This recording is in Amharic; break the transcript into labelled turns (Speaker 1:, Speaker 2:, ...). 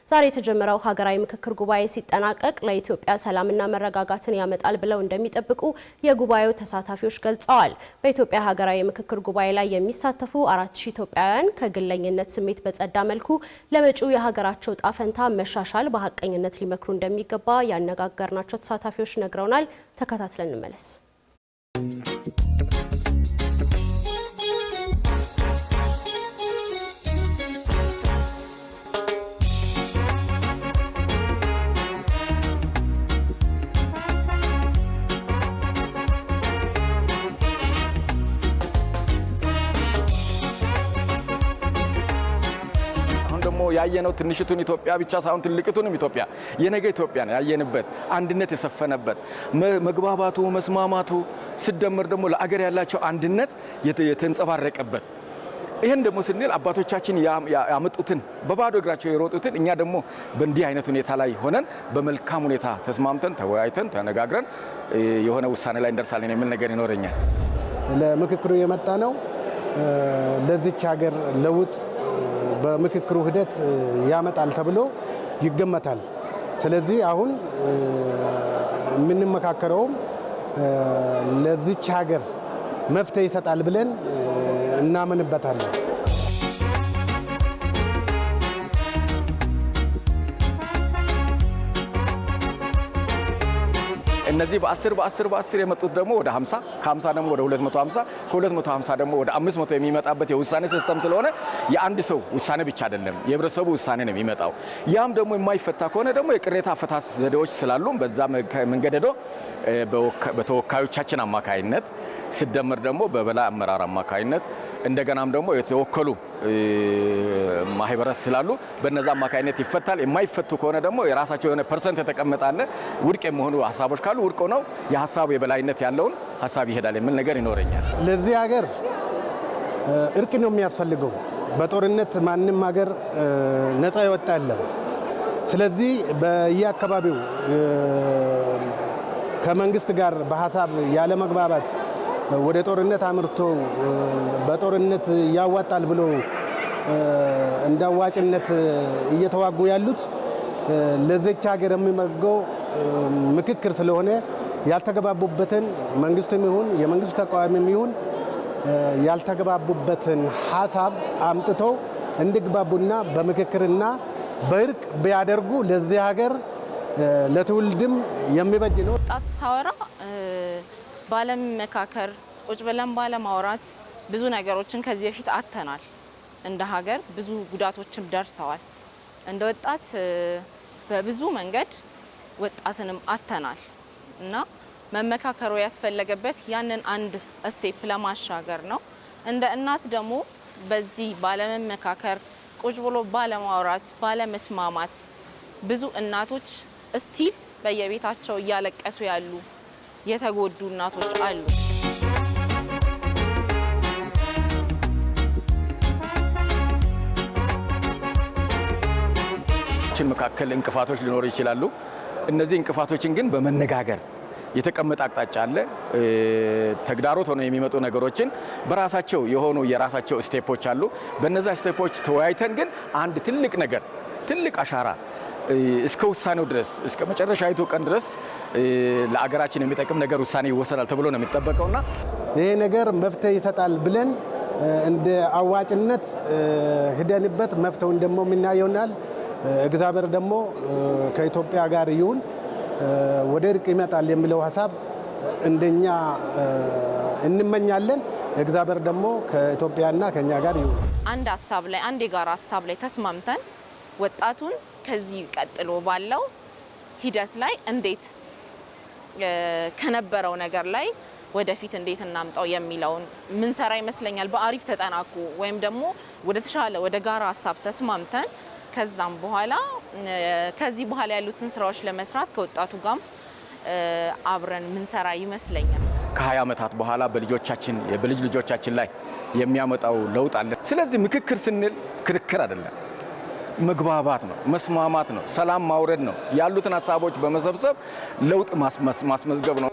Speaker 1: ዛሬ የተጀመረው ሀገራዊ ምክክር ጉባኤ ሲጠናቀቅ ለኢትዮጵያ ሰላምና መረጋጋትን ያመጣል ብለው እንደሚጠብቁ የጉባኤው ተሳታፊዎች ገልጸዋል። በኢትዮጵያ ሀገራዊ ምክክር ጉባኤ ላይ የሚሳተፉ 4000 ኢትዮጵያውያን ከግለኝነት ስሜት በጸዳ መልኩ ለመጪው የሀገራቸው ዕጣ ፈንታ መሻሻል በሐቀኝነት ሊመክሩ እንደሚገባ ያነጋገርናቸው ተሳታፊዎች ነግረውናል። ተከታትለን እንመለስ።
Speaker 2: ያየነው ትንሽቱን ኢትዮጵያ ብቻ ሳይሆን ትልቅቱንም ኢትዮጵያ የነገ ኢትዮጵያ ነው ያየንበት አንድነት የሰፈነበት መግባባቱ መስማማቱ ሲደመር ደግሞ ለአገር ያላቸው አንድነት የተንጸባረቀበት ይሄን ደግሞ ስንል አባቶቻችን ያመጡትን በባዶ እግራቸው የሮጡትን እኛ ደግሞ በእንዲህ አይነት ሁኔታ ላይ ሆነን በመልካም ሁኔታ ተስማምተን ተወያይተን ተነጋግረን የሆነ ውሳኔ ላይ እንደርሳለን የሚል ነገር ይኖረኛል።
Speaker 3: ለምክክሩ የመጣ ነው ለዚች ሀገር ለውጥ በምክክሩ ሂደት ያመጣል ተብሎ ይገመታል። ስለዚህ አሁን የምንመካከረውም ለዚች ሀገር መፍትሄ ይሰጣል ብለን እናምንበታለን።
Speaker 2: እነዚህ በ10 የመጡት ደግሞ ወደ 50 ከ50 ደግሞ ወደ 250 ከ250 ደግሞ ወደ 500 የሚመጣበት የውሳኔ ሲስተም ስለሆነ የአንድ ሰው ውሳኔ ብቻ አይደለም የህብረተሰቡ ውሳኔ ነው የሚመጣው። ያም ደግሞ የማይፈታ ከሆነ ደግሞ የቅሬታ አፈታት ዘዴዎች ስላሉ በዛ መንገደዶ በተወካዮቻችን አማካይነት ሲደመር ደግሞ በበላይ አመራር አማካይነት እንደገናም ደግሞ የተወከሉ ማህበረሰብ ስላሉ በነዛ አማካይነት ይፈታል። የማይፈቱ ከሆነ ደግሞ የራሳቸው የሆነ ፐርሰንት ተቀመጣለ ውድቅ የመሆኑ ሐሳቦች ካሉ ውድቅ ነው የሐሳቡ የበላይነት ያለውን ሐሳብ ይሄዳል የሚል ነገር ይኖረኛል።
Speaker 3: ለዚህ ሀገር እርቅ ነው የሚያስፈልገው። በጦርነት ማንንም ሀገር ነፃ ይወጣ የለም። ስለዚህ በየአካባቢው ከመንግስት ጋር በሐሳብ ያለ መግባባት ወደ ጦርነት አምርቶ በጦርነት ያዋጣል ብሎ እንዳዋጭነት እየተዋጉ ያሉት ለዚች ሀገር የሚመገው ምክክር ስለሆነ ያልተገባቡበትን መንግስትም ይሁን የመንግስት ተቃዋሚም ይሁን ያልተገባቡበትን ሐሳብ አምጥተው እንዲግባቡና በምክክርና በእርቅ ቢያደርጉ ለዚህ ሀገር ለትውልድም የሚበጅ ነው።
Speaker 4: ወጣት ሳወራ ባለመካከር ቁጭ ብለን ባለማውራት ብዙ ነገሮችን ከዚህ በፊት አተናል። እንደ ሀገር ብዙ ጉዳቶችም ደርሰዋል። እንደ ወጣት በብዙ መንገድ ወጣትንም አተናል እና መመካከሩ ያስፈለገበት ያንን አንድ ስቴፕ ለማሻገር ነው። እንደ እናት ደግሞ በዚህ ባለመመካከር ቁጭ ብሎ ባለማውራት ባለመስማማት ብዙ እናቶች ስቲል በየቤታቸው እያለቀሱ ያሉ የተጎዱ እናቶች አሉ።
Speaker 2: መካከል እንቅፋቶች ሊኖሩ ይችላሉ። እነዚህ እንቅፋቶችን ግን በመነጋገር የተቀመጠ አቅጣጫ አለ። ተግዳሮት ሆነው የሚመጡ ነገሮችን በራሳቸው የሆኑ የራሳቸው ስቴፖች አሉ። በእነዛ ስቴፖች ተወያይተን ግን አንድ ትልቅ ነገር ትልቅ አሻራ እስከ ውሳኔው ድረስ እስከ መጨረሻዊቱ ቀን ድረስ ለአገራችን የሚጠቅም ነገር ውሳኔ ይወሰናል ተብሎ ነው የሚጠበቀውና
Speaker 3: ይሄ ነገር መፍትሄ ይሰጣል ብለን እንደ አዋጭነት ሄደንበት መፍትሄውን ደግሞ የምናየውናል። እግዚአብሔር ደግሞ ከኢትዮጵያ ጋር ይሁን ወደ እርቅ ይመጣል የሚለው ሐሳብ እንደኛ እንመኛለን። እግዚአብሔር ደግሞ ከኢትዮጵያና ከኛ ጋር ይሁን።
Speaker 4: አንድ ሐሳብ ላይ አንድ የጋራ ሐሳብ ላይ ተስማምተን ወጣቱን ከዚህ ቀጥሎ ባለው ሂደት ላይ እንዴት ከነበረው ነገር ላይ ወደፊት እንዴት እናምጣው የሚለውን ምን ሰራ ይመስለኛል። በአሪፍ ተጠናቁ ወይም ደግሞ ወደ ተሻለ ወደ ጋራ ሐሳብ ተስማምተን ከዛም በኋላ ከዚህ በኋላ ያሉትን ስራዎች ለመስራት ከወጣቱ ጋር አብረን ምን ሰራ ይመስለኛል።
Speaker 2: ከ20 ዓመታት በኋላ በልጅ ልጆቻችን ላይ የሚያመጣው ለውጥ አለ። ስለዚህ ምክክር ስንል ክርክር አይደለም፣ መግባባት ነው፣ መስማማት ነው፣ ሰላም ማውረድ ነው። ያሉትን ሐሳቦች በመሰብሰብ ለውጥ ማስመዝገብ ነው።